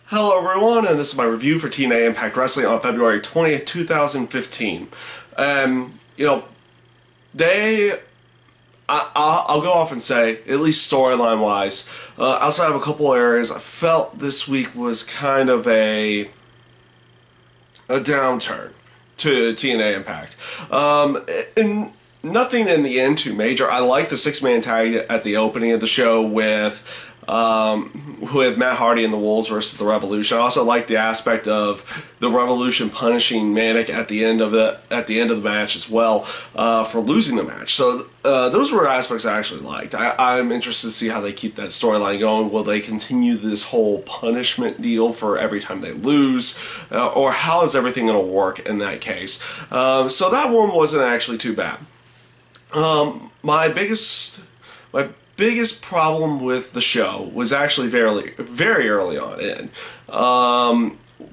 Hello everyone, and this is my review for TNA Impact Wrestling on February 20th, 2015. You know, they, I'll go off and say, at least storyline wise, outside of a couple areas, I felt this week was kind of a downturn to TNA Impact. And nothing in the end too major. I like the six-man tag at the opening of the show with Matt Hardy and the Wolves versus the Revolution. I also like the aspect of the Revolution punishing Manic at the end of the match as well for losing the match. So those were aspects I actually liked. I'm interested to see how they keep that storyline going. Will they continue this whole punishment deal for every time they lose, or how is everything going to work in that case? So that one wasn't actually too bad. My biggest problem with the show was actually very early on in,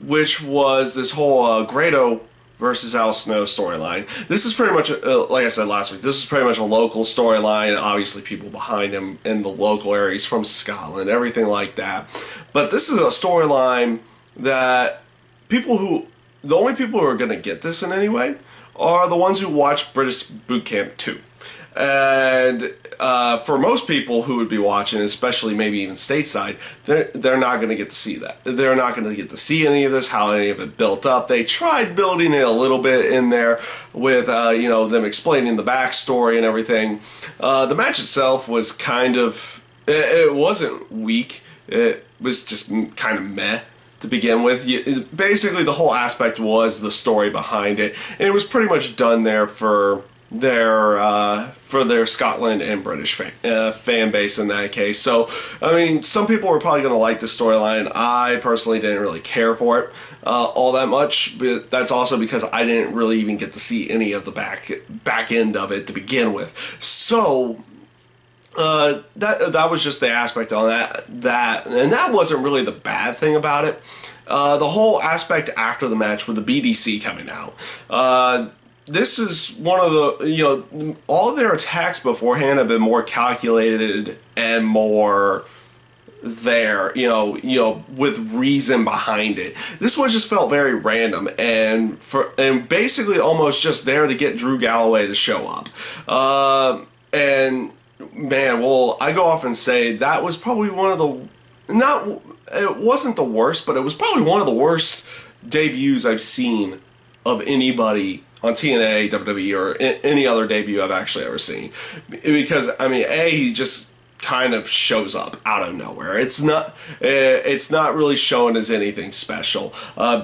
which was this whole Grado versus Al Snow storyline. This is pretty much, like I said last week, this is pretty much a local storyline. Obviously, people behind him in the local areas from Scotland, everything like that. But this is a storyline that the only people who are going to get this in any way are the ones who watch British Boot Camp 2. And for most people who would be watching, especially maybe even stateside, they're not going to get to see that. They're not going to get to see any of this, how any of it built up. They tried building it a little bit in there with them explaining the backstory and everything. The match itself was kind of, it wasn't weak. It was just kind of meh to begin with. Basically, the whole aspect was the story behind it, and it was pretty much done there for their Scotland and British fan base in that case. So, I mean, some people were probably going to like the storyline. I personally didn't really care for it all that much, but that's also because I didn't really even get to see any of the back end of it to begin with. So, that was just the aspect on that, and that wasn't really the bad thing about it. The whole aspect after the match with the BDC coming out. This is one of the, all of their attacks beforehand have been more calculated and more there, with reason behind it. This one just felt very random and basically almost just there to get Drew Galloway to show up. And man, well, I go off and say that was probably one of the, it wasn't the worst, but it was probably one of the worst debuts I've seen of anybody on TNA, WWE, or any other debut I've actually ever seen. Because, I mean, A, he just kind of shows up out of nowhere. It's not really shown as anything special.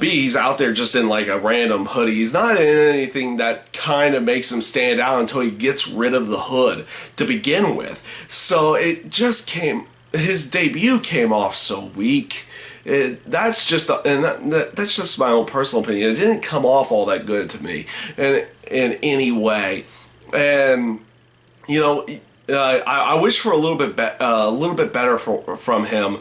B, he's out there just in like a random hoodie. He's not in anything that kind of makes him stand out until he gets rid of the hood to begin with. So his debut came off so weak. That's just my own personal opinion. It didn't come off all that good to me in any way, and I wish for a little bit better from him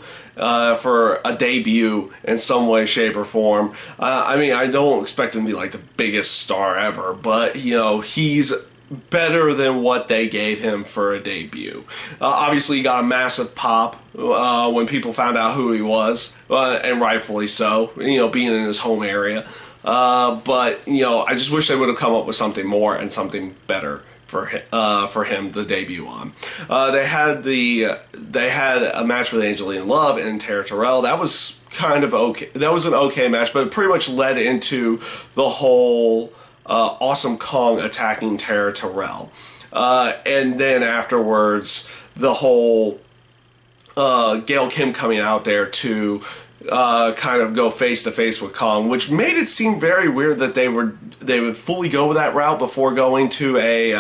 for a debut in some way, shape, or form. I mean, I don't expect him to be like the biggest star ever, but he's better than what they gave him for a debut. Obviously, he got a massive pop when people found out who he was, and rightfully so, being in his home area. But I just wish they would have come up with something more and something better for him to debut on. They had a match with Angelina Love and Tara Terrell. That was kind of okay. That was an okay match, but it pretty much led into the whole Awesome Kong attacking Tara Terrell. And then afterwards, the whole Gail Kim coming out there to kind of go face to face with Kong, which made it seem very weird that they would fully go that route before going to a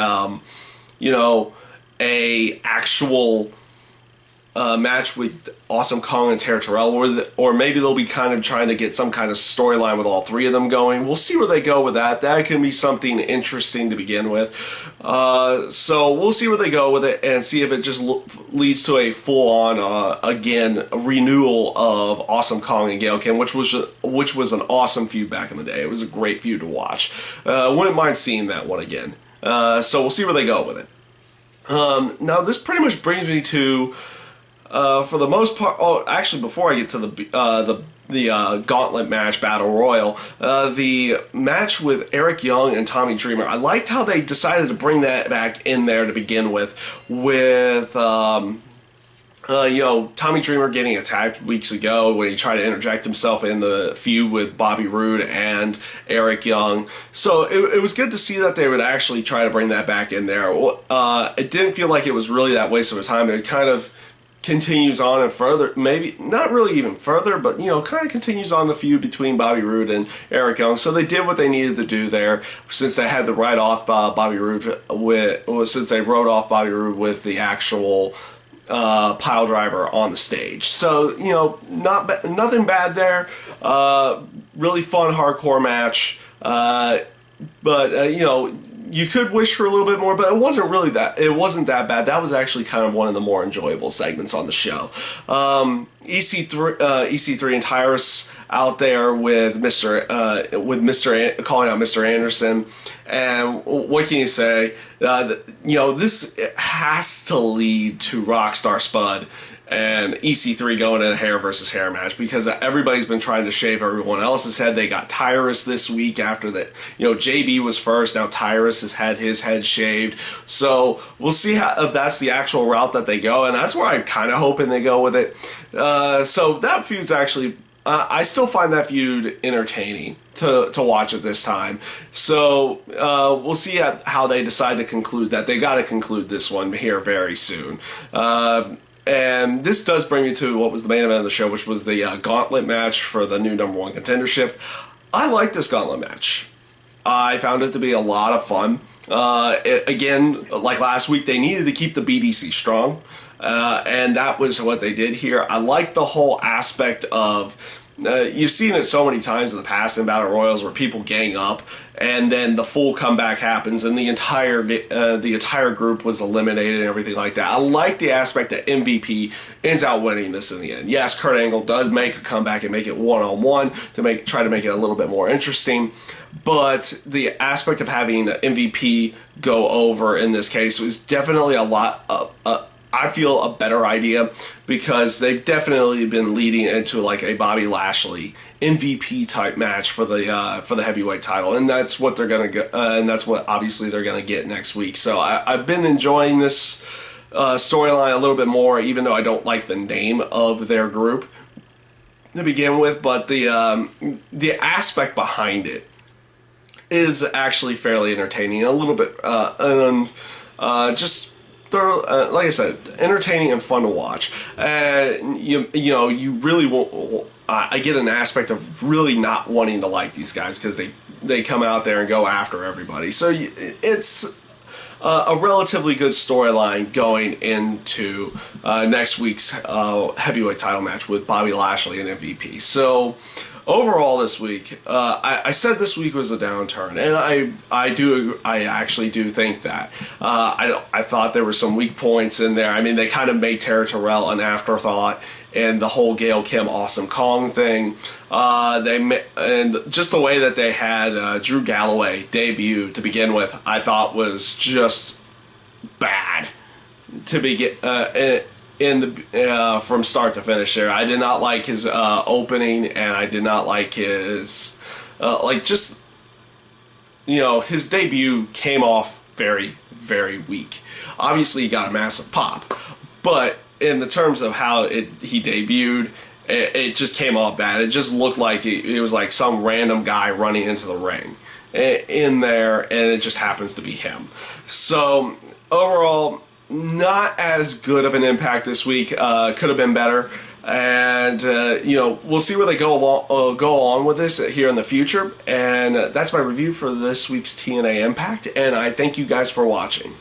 actual match with Awesome Kong and Tara Terrell, or maybe they'll be kind of trying to get some kind of storyline with all three of them going. We'll see where they go with that. That can be something interesting to begin with. So we'll see where they go with it and see if it just leads to a full-on, again, renewal of Awesome Kong and Gail Kim, which was an awesome feud back in the day. It was a great feud to watch. Wouldn't mind seeing that one again. So we'll see where they go with it. Now, this pretty much brings me to for the most part, oh, actually, before I get to the Gauntlet match, Battle Royal, the match with Eric Young and Tommy Dreamer, I liked how they decided to bring that back in there to begin with Tommy Dreamer getting attacked weeks ago when he tried to interject himself in the feud with Bobby Roode and Eric Young. So it was good to see that they would actually try to bring that back in there. It didn't feel like it was really that waste of time. It kind of continues on and further, maybe not really even further, but kind of continues on the feud between Bobby Roode and Eric Young. So they did what they needed to do there, since they had to write off Bobby Roode since they wrote off Bobby Roode with the actual pile driver on the stage. So nothing bad there. Really fun hardcore match. But you could wish for a little bit more, but it wasn't that bad. That was actually kind of one of the more enjoyable segments on the show. EC3 and Tyrus out there with calling out Mr. Anderson, and what can you say? This has to lead to Rockstar Spud and EC3 going in a hair versus hair match, because everybody's been trying to shave everyone else's head. They got Tyrus this week after that. JB was first. Now Tyrus has had his head shaved. So we'll see if that's the actual route that they go, and that's where I'm kind of hoping they go with it. So that feud's actually, I still find that feud entertaining to watch at this time. So we'll see how they decide to conclude that. They got to conclude this one here very soon. And this does bring me to what was the main event of the show, which was the Gauntlet match for the new #1 contendership. I like this Gauntlet match. I found it to be a lot of fun. Again, like last week, they needed to keep the BDC strong, and that was what they did here. I like the whole aspect of, you've seen it so many times in the past in Battle Royals where people gang up and then the full comeback happens and the entire group was eliminated and everything like that. I like the aspect that MVP ends out winning this in the end. Yes, Kurt Angle does make a comeback and make it one-on-one to try to make it a little bit more interesting, but the aspect of having MVP go over in this case was definitely I feel a better idea, because they've definitely been leading into like a Bobby Lashley MVP type match for the heavyweight title, and that's what they're gonna go, and that's what obviously they're gonna get next week. So I've been enjoying this storyline a little bit more, even though I don't like the name of their group to begin with, but the aspect behind it is actually fairly entertaining, a little bit, just. Like I said, entertaining and fun to watch. You really won't. I get an aspect of really not wanting to like these guys, because they come out there and go after everybody. So it's a relatively good storyline going into next week's heavyweight title match with Bobby Lashley and MVP. So overall this week, I said this week was a downturn, and I actually do think that. I thought there were some weak points in there. I mean, they kind of made Tara Terrell an afterthought, and the whole Gail Kim Awesome Kong thing. And just the way that they had Drew Galloway debut to begin with, I thought was just bad to begin. From start to finish there. I did not like his opening, and I did not like his his debut came off very, very weak. Obviously he got a massive pop, but in the terms of how he debuted, it just came off bad. It just looked like it was like some random guy running into the ring in there, and it just happens to be him. So overall, not as good of an impact this week. Could have been better, and we'll see where they go on with this here in the future. And that's my review for this week's TNA Impact, and I thank you guys for watching.